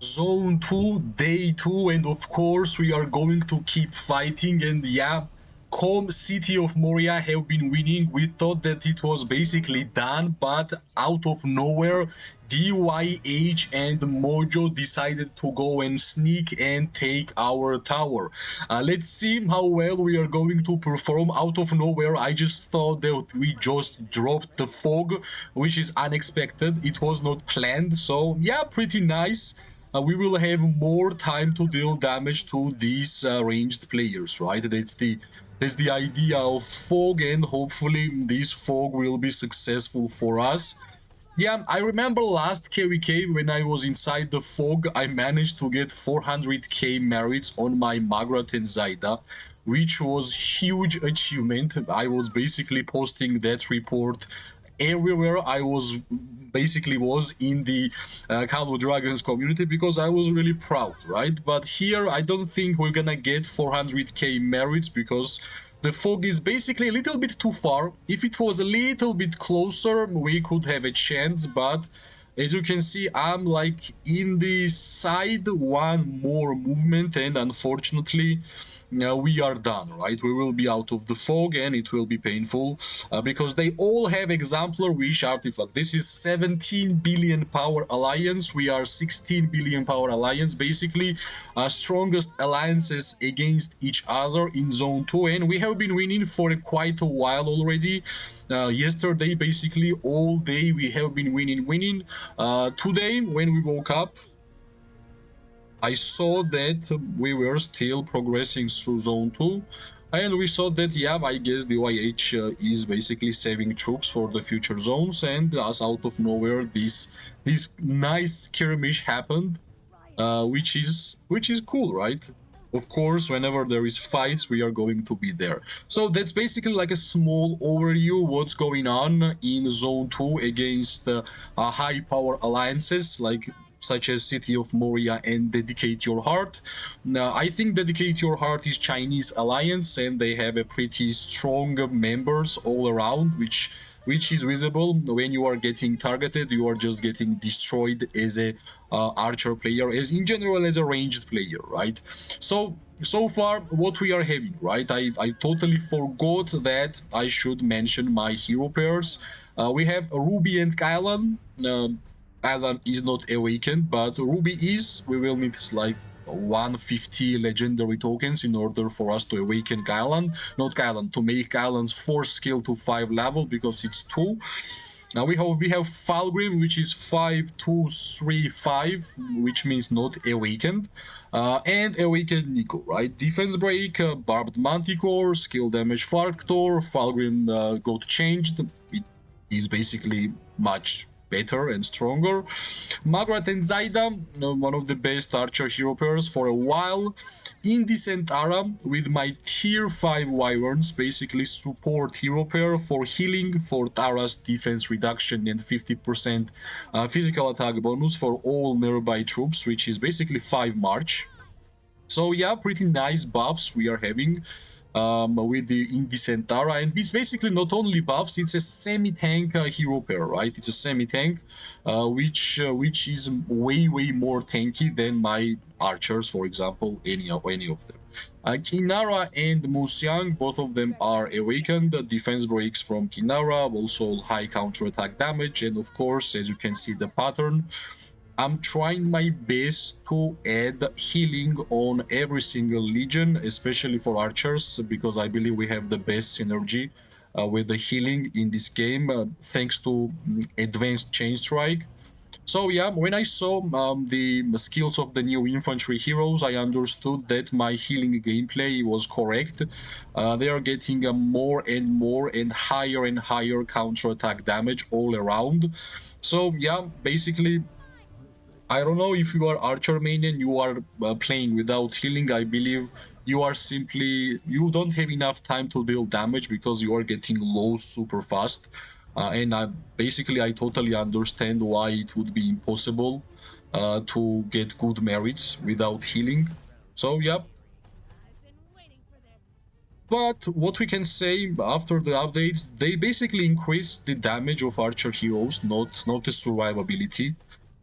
Zone 2, day 2, and of course we are going to keep fighting. And yeah, City of Moria have been winning. We thought that it was basically done, but out of nowhere, DYH and Mojo decided to go and sneak and take our tower. Let's see how well we are going to perform. Out of nowhere, I just thought that we just dropped the fog, which is unexpected. It was not planned, so yeah, pretty nice. We will have more time to deal damage to these ranged players, right? That's the idea of fog, and hopefully this fog will be successful for us. Yeah, I remember last KVK when I was inside the fog, I managed to get 400k merits on my Magrat and Zaida, which was huge achievement. I was basically posting that report everywhere I was in the Call of Dragons community because I was really proud, right? But here I don't think we're gonna get 400k merits because the fog is basically a little bit too far. If it was a little bit closer, we could have a chance, but as you can see, I'm like in the side, one more movement, and unfortunately, we are done, right? We will be out of the fog, and it will be painful because they all have exemplar wish artifact. This is 17 billion power alliance. We are 16 billion power alliance, basically strongest alliances against each other in zone 2, and we have been winning for quite a while already. Yesterday, basically all day, we have been winning. Today, when we woke up, I saw that we were still progressing through zone 2, and we saw that, yeah, I guess the DYH is basically saving troops for the future zones, and as out of nowhere this nice skirmish happened, which is cool, right? Of course, whenever there is fights, we are going to be there. So that's basically like a small overview what's going on in zone 2 against high power alliances like such as City of Moria and Dedicate Your Heart. Now, I think Dedicate Your Heart is Chinese alliance, and they have a pretty strong members all around, which is visible when you are getting targeted. You are just getting destroyed as a archer player, as in general as a ranged player, right? So far what we are having, right? I totally forgot that I should mention my hero pairs. We have Ruby and Kylan. Alan is not awakened, but Ruby is. We will need like 150 legendary tokens in order for us to awaken Kylan. Not Kylan, to make Kylan's 4 skill to 5 level because it's 2. Now we have Falgrim, which is 5-2-3-5, which means not awakened, and awakened Nico, right? Defense break, barbed manticore, skill damage factor. Falgrim got changed. It is basically much better and stronger. Magrat and Zaida, one of the best archer hero pairs for a while. Indecent Ara with my tier 5 wyverns, basically support hero pair for healing, for Tara's defense reduction, and 50% physical attack bonus for all nearby troops, which is basically 5 March. So yeah, pretty nice buffs we are having with the Indecent Tara, and it's basically not only buffs, it's a semi-tank hero pair, right? It's a semi-tank, which is way more tanky than my archers, for example, any of them. Kinara and Musyang, both of them are awakened. Defense breaks from Kinara, also high counter attack damage, and of course, as you can see the pattern, I'm trying my best to add healing on every single legion, especially for archers, because I believe we have the best synergy with the healing in this game, thanks to advanced chain strike. So yeah, when I saw the skills of the new infantry heroes, I understood that my healing gameplay was correct. They are getting more and higher counter attack damage all around. So yeah, basically, I don't know if you are archer main and you are playing without healing. I believe you don't have enough time to deal damage because you are getting low super fast. And I totally understand why it would be impossible to get good merits without healing. So yeah. But what we can say after the updates, they basically increased the damage of archer heroes, not the survivability.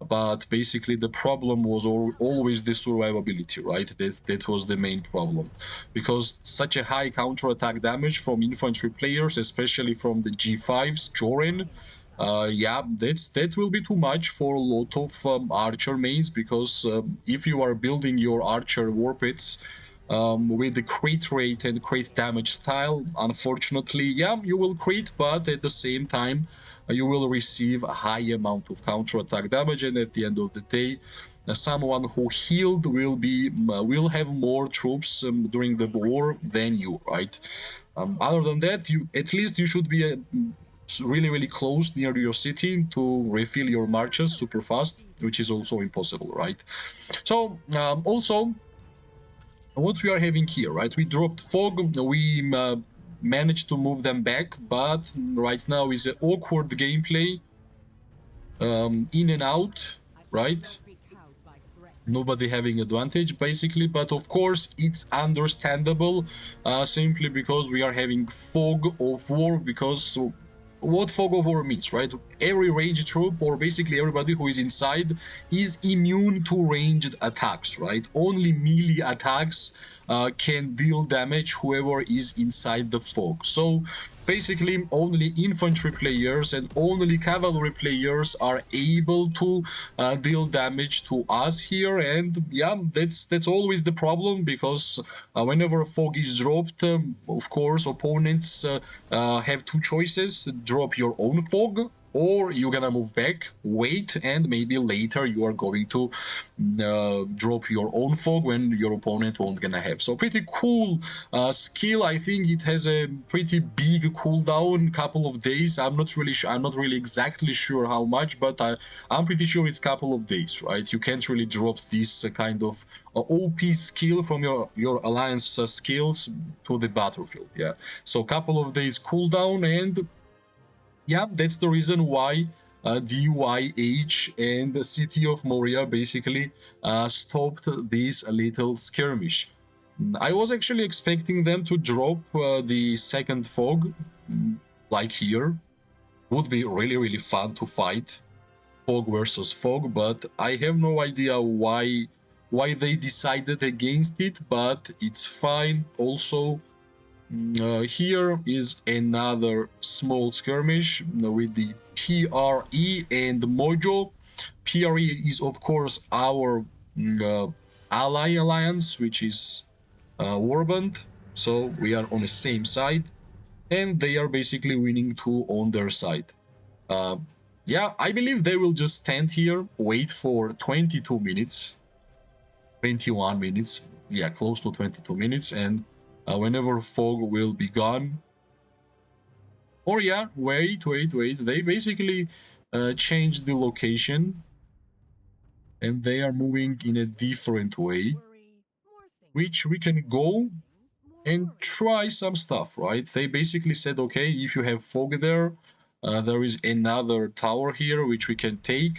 but basically the problem was always the survivability, right? That was the main problem, because such a high counterattack damage from infantry players, especially from the G5s, Joran, yeah, that will be too much for a lot of archer mains, because if you are building your archer war pits with the crit rate and crit damage style, unfortunately, yeah, you will crit, but at the same time, you will receive a high amount of counter attack damage, and at the end of the day, someone who healed will have more troops during the war than you, right? Other than that, you at least you should be really close near your city to refill your marches super fast, which is also impossible, right? So also what we are having here, right? We dropped fog, we managed to move them back, but right now is an awkward gameplay, in and out, right? Nobody having advantage basically, but of course it's understandable, simply because we are having fog of war. Because so what fog of war means, right? Every ranged troop, or basically everybody who is inside, is immune to ranged attacks, right? Only melee attacks can deal damage whoever is inside the fog. So basically only infantry players and only cavalry players are able to deal damage to us here. And yeah, that's always the problem, because whenever fog is dropped, of course opponents have two choices: drop your own fog, or you're gonna move back, wait, and maybe later you are going to drop your own fog when your opponent won't gonna have. So pretty cool skill. I think it has a pretty big cooldown, couple of days. I'm not really exactly sure how much, but I'm pretty sure it's couple of days, right? You can't really drop this kind of OP skill from your alliance skills to the battlefield. Yeah, so couple of days cooldown, and yeah, that's the reason why DYH and the city of Moria basically stopped this little skirmish. I was actually expecting them to drop the second fog, like here. Would be really fun to fight fog versus fog, but I have no idea why they decided against it, but it's fine. Also, here is another small skirmish with the PRE and Mojo. PRE is of course our ally alliance, which is Warband, so we are on the same side, and they are basically winning two on their side. Uh, yeah, I believe they will just stand here, wait for 22 minutes, 21 minutes, yeah, close to 22 minutes, and whenever fog will be gone. Or yeah, wait, they basically changed the location, and they are moving in a different way, which we can go and try some stuff, right? They basically said, okay, if you have fog there, there is another tower here which we can take,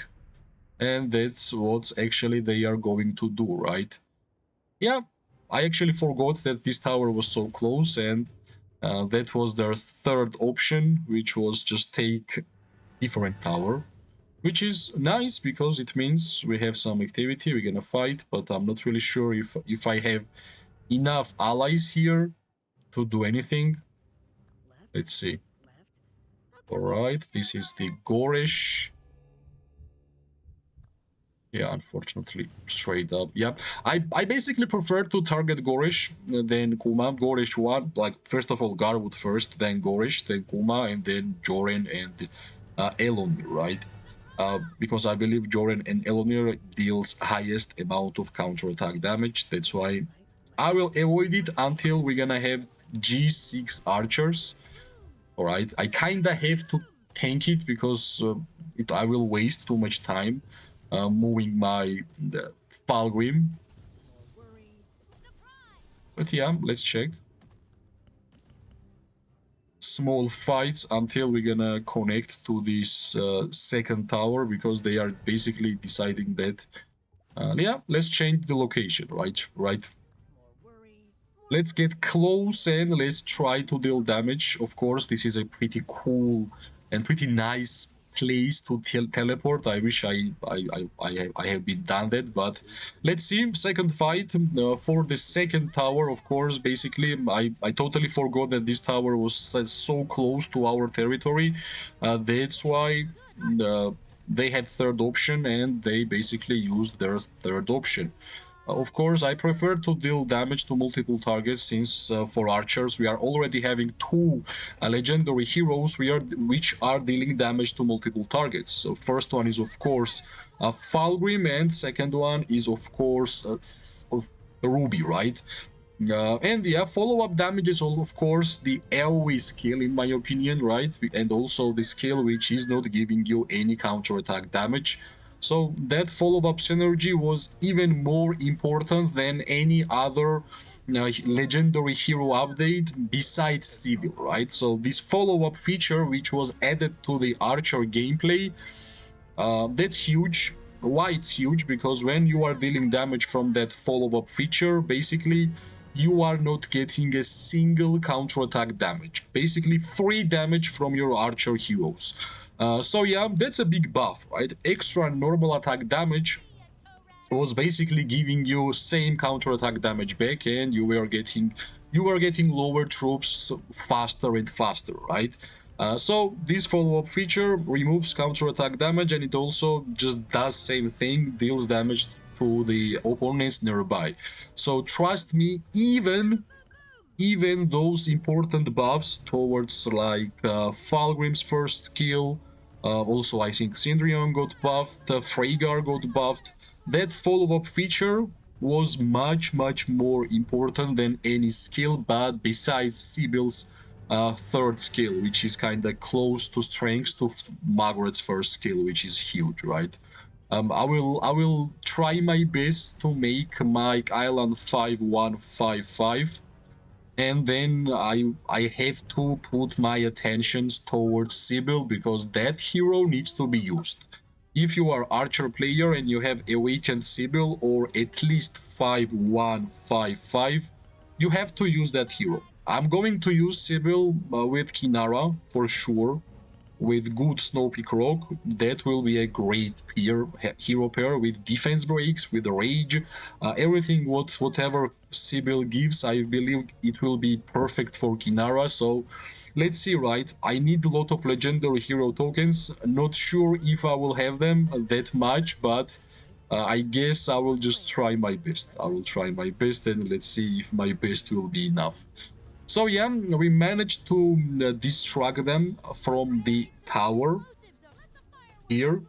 and that's what actually they are going to do, right? Yeah, I actually forgot that this tower was so close, and that was their third option, which was just take different tower, which is nice because it means we have some activity, we're gonna fight, but I'm not really sure if I have enough allies here to do anything. Let's see. All right, this is the Gorish. Yeah, unfortunately, straight up. Yeah, I basically prefer to target Gorish than Kuma. Gorish one, like first of all Garwood first, then Gorish, then Kuma, and then Joran and Elonir, right? Because I believe Joran and Elonir deals highest amount of counterattack damage. That's why I will avoid it until we're gonna have G6 archers. All right, I kinda have to tank it because I will waste too much time moving my Falgrim. But yeah, let's check. Small fights until we're gonna connect to this second tower, because they are basically deciding that. Yeah, let's change the location, right. Let's get close and let's try to deal damage. Of course, this is a pretty cool and pretty nice place to teleport. I wish I have been done that, but let's see. Second fight for the second tower. Of course, basically, I totally forgot that this tower was so close to our territory. That's why they had third option, and they basically used their third option. Of course, I prefer to deal damage to multiple targets since for archers we are already having two legendary heroes which are dealing damage to multiple targets. So first one is of course Falgrim, and second one is of course Ruby, right? And yeah, follow-up damage is of course the AoE skill in my opinion, right? And also the skill which is not giving you any counter-attack damage. So that follow-up synergy was even more important than any other legendary hero update besides Sibyl, right? So this follow-up feature which was added to the Archer gameplay, that's huge. Why it's huge? Because when you are dealing damage from that follow-up feature, basically you are not getting a single counter-attack damage. Basically free damage from your archer heroes. So yeah, that's a big buff, right? Extra normal attack damage was basically giving you same counter-attack damage back, and you were getting lower troops faster and faster, right? So this follow-up feature removes counter-attack damage, and it also just does same thing, deals damage to the opponents nearby. So trust me, even those important buffs towards like Falgrim's first skill, also I think Syndrion got buffed, Freygar got buffed, that follow-up feature was much more important than any skill, but besides Sibyl's third skill, which is kind of close to strength to Margaret's first skill, which is huge, right? I will try my best to make my Island 5155, and then I have to put my attentions towards Sibyl because that hero needs to be used. If you are archer player and you have awakened Sibyl or at least 5155, you have to use that hero. I'm going to use Sibyl with Kinara for sure. With good Snow Peak Rock, that will be a great hero pair with defense breaks, with rage, everything whatever Sibyl gives, I believe it will be perfect for Kinara. So let's see, right? I need a lot of legendary hero tokens. Not sure if I will have them that much, but I guess I will just try my best. I will try my best, and let's see if my best will be enough. So yeah, we managed to distract them from the tower here.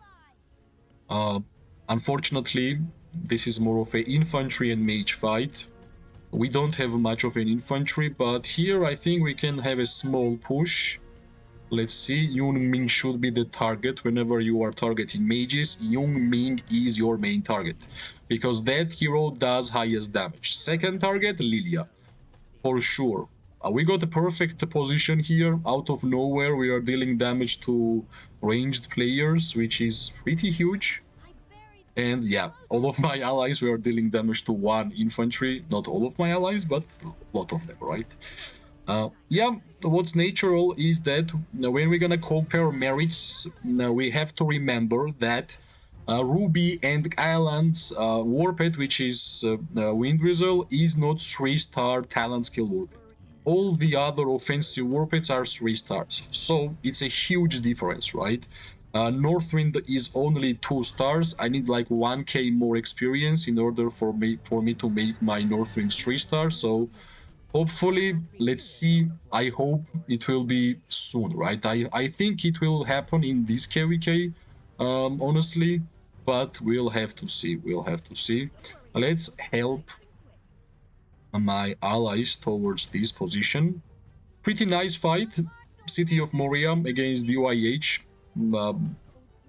Unfortunately, this is more of an infantry and mage fight. We don't have much of an infantry, but here I think we can have a small push. Let's see, Yun Ming should be the target. Whenever you are targeting mages, Yun Ming is your main target, because that hero does highest damage. Second target, Lilia, for sure. We got the perfect position here. Out of nowhere, we are dealing damage to ranged players, which is pretty huge. And yeah, all of my allies were dealing damage to one infantry. Not all of my allies, but a lot of them, right? Yeah, what's natural is that when we're gonna compare merits, we have to remember that Ruby and Island's Warped, which is Wind Whistle, is not 3-star talent skill Warped. All the other offensive warpeds are 3 stars, so it's a huge difference, right? Northwind is only 2 stars. I need like 1k more experience in order for me to make my Northwind 3 stars. So hopefully, let's see. I hope it will be soon, right? I think it will happen in this KVK, honestly, but we'll have to see. We'll have to see. Let's help my allies towards this position. Pretty nice fight. City of Moria against DYH.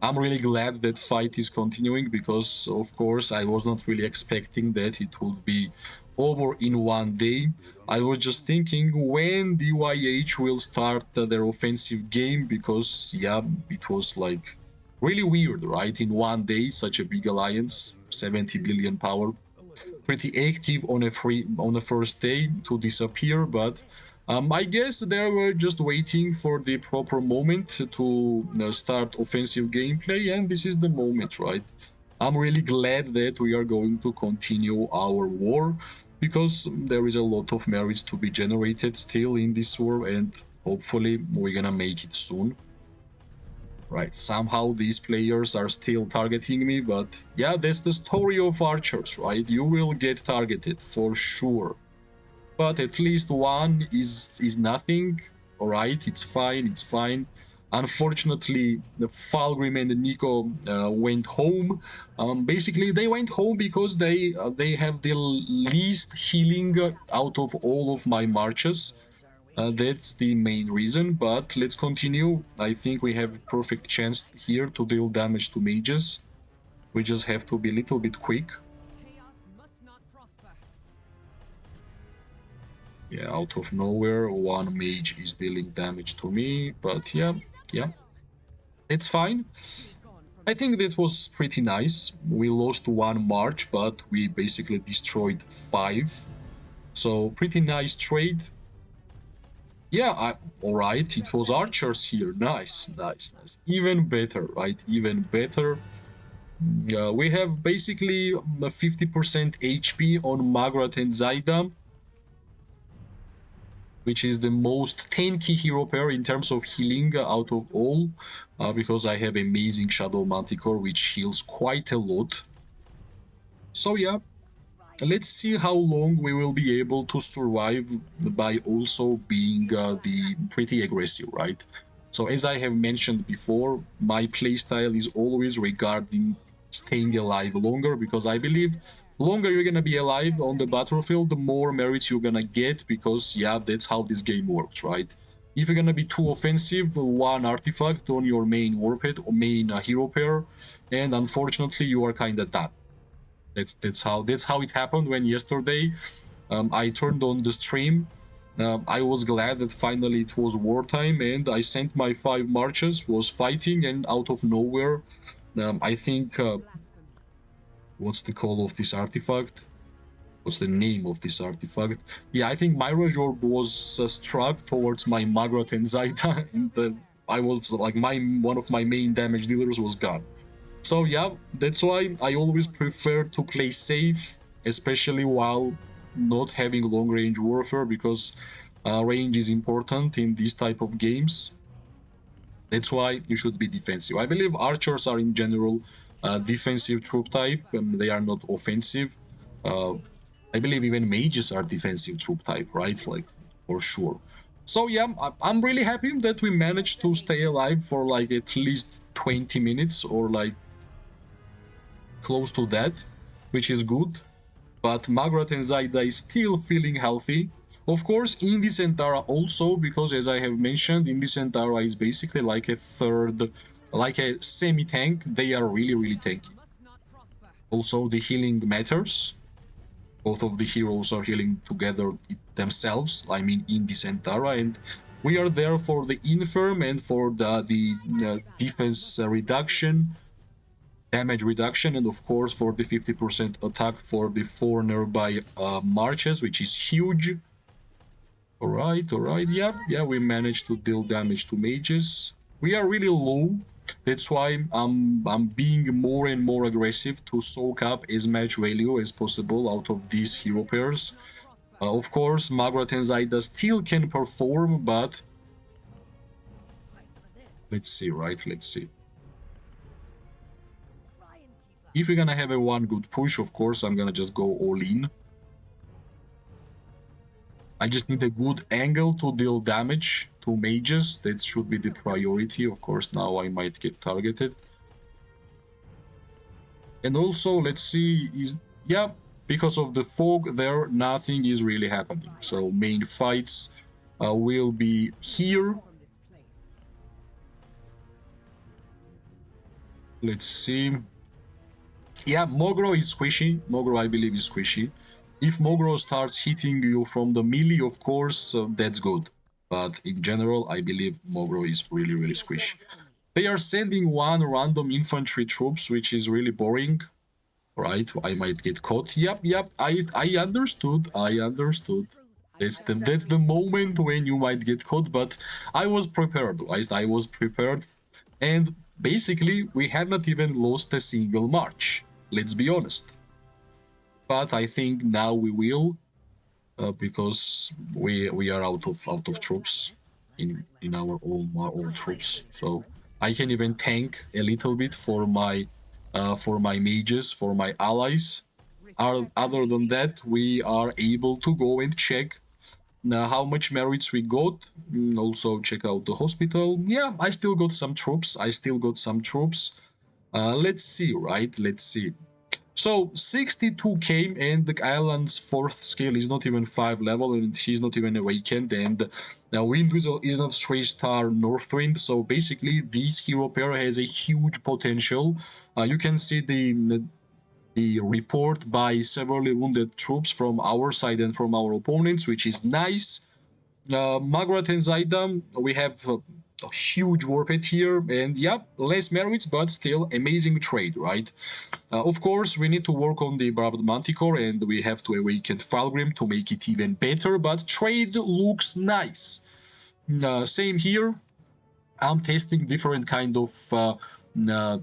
I'm really glad that fight is continuing because, of course, I was not really expecting that it would be over in one day. I was just thinking when DYH will start their offensive game because, yeah, it was like really weird, right? In one day, such a big alliance, 70 billion power, pretty active on the first day to disappear, but I guess they were just waiting for the proper moment to start offensive gameplay, and this is the moment, right? I'm really glad that we are going to continue our war, because there is a lot of merits to be generated still in this war, and hopefully we're gonna make it soon. Right, somehow these players are still targeting me, but yeah, that's the story of archers, right? You will get targeted for sure, but at least one is nothing. All right, it's fine, it's fine. Unfortunately, the Falgrim and Nico went home. Basically, they went home because they have the least healing out of all of my marches. That's the main reason, but let's continue. I think we have perfect chance here to deal damage to mages. We just have to be a little bit quick. Yeah, out of nowhere, one mage is dealing damage to me, but yeah, it's fine. I think that was pretty nice. We lost one march, but we basically destroyed 5. So pretty nice trade. Yeah, alright, it was archers here. Nice, nice, nice. Even better, right? Even better. We have basically 50% HP on Magrat and Zaida, which is the most tanky hero pair in terms of healing out of all, because I have amazing Shadow Manticore, which heals quite a lot. So yeah, let's see how long we will be able to survive by also being the pretty aggressive, right? So as I have mentioned before, my playstyle is always regarding staying alive longer, because I believe longer you're gonna be alive on the battlefield, the more merits you're gonna get, because yeah, that's how this game works, right? If you're gonna be too offensive, one artifact on your main warphead or main hero pair, and unfortunately you are kinda done. That's how it happened when yesterday I turned on the stream. I was glad that finally it was wartime, and I sent my 5 marches, was fighting, and out of nowhere, I think what's the call of this artifact? What's the name of this artifact? Yeah, I think Mirage Orb was struck towards my Magrat and Zaita, and I was like, one of my main damage dealers was gone. So yeah, that's why I always prefer to play safe, especially while not having long range warfare, because range is important in these type of games. That's why you should be defensive. I believe archers are in general defensive troop type, and they are not offensive. Uh, I believe even mages are defensive troop type, right? Like, for sure. So yeah, I'm really happy that we managed to stay alive for like at least 20 minutes, or like close to that, which is good. But Magrat and Zaida is still feeling healthy. Of course, Indie Centaura also, because as I have mentioned, Indie Centaura is basically like a third, like a semi-tank. They are really, really tanky. Also, the healing matters. Both of the heroes are healing together themselves. I mean, Indie Centaura, and we are there for the infirm and for the defense reduction, damage reduction, and of course for the 50% attack for the 4 nearby marches, which is huge. Alright, yeah, we managed to deal damage to mages. We are really low, that's why I'm being more and more aggressive to soak up as much value as possible out of these hero pairs. Of course, Magrat and Zaida still can perform, but let's see, right, let's see. If we're gonna have a one good push, of course, I'm gonna just go all in. I just need a good angle to deal damage to mages. That should be the priority. Of course, now I might get targeted. And also, let's see, yeah, because of the fog there, nothing is really happening. So main fights will be here. Let's see. Yeah, Mogro is squishy. Mogro, I believe, is squishy. If Mogro starts hitting you from the melee, of course, that's good. But in general, I believe Mogro is really, really squishy. They are sending one random infantry troops, which is really boring. Right, I might get caught. Yep, I understood. That's the moment when you might get caught, but I was prepared, right? I was prepared, and basically we have not even lost a single march. Let's be honest. But I think now we will, because we are out of troops in our own troops. So I can even tank a little bit for my mages, for my allies. Other than that, we are able to go and check how much merits we got. Also check out the hospital. Yeah, I still got some troops. Let's see, right? Let's see. So 62 came, and the island's fourth skill is not even 5 level, and he's not even awakened, and now Wind Whistle is not 3-star Northwind, so basically this hero pair has a huge potential. You can see the report by severely wounded troops from our side and from our opponents, which is nice. Magrat and Zaidam, we have a huge warped here, and yeah, less merits, but still amazing trade, right? Of course, we need to work on the Barbed Manticore, and we have to awaken Falgrim to make it even better, but trade looks nice. Same here. I'm testing different kind of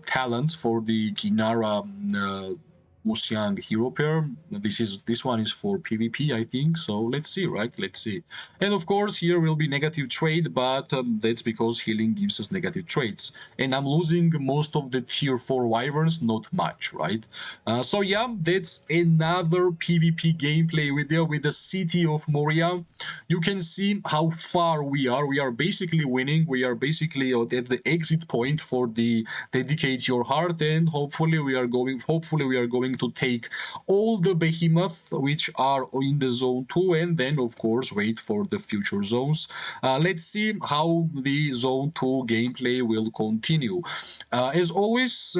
talents for the Kinara Musyang hero pair. This one is for PvP, I think. So let's see, right? Let's see. And of course, here will be negative trade, but that's because healing gives us negative trades. And I'm losing most of the tier 4 wyverns, not much, right? So yeah, that's another PvP gameplay video with the city of Moria. You can see how far we are. We are basically winning. We are basically at the exit point for the Dedicate Your Heart, and hopefully we are going to take all the behemoth which are in the zone 2, and then of course wait for the future zones. Let's see how the zone 2 gameplay will continue. As always,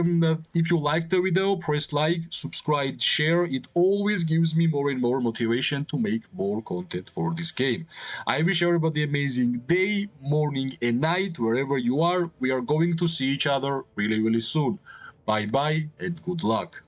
if you like the video, press like, subscribe, share. It always gives me more and more motivation to make more content for this game. I wish everybody amazing day, morning and night wherever you are. We are going to see each other really soon. Bye bye and good luck.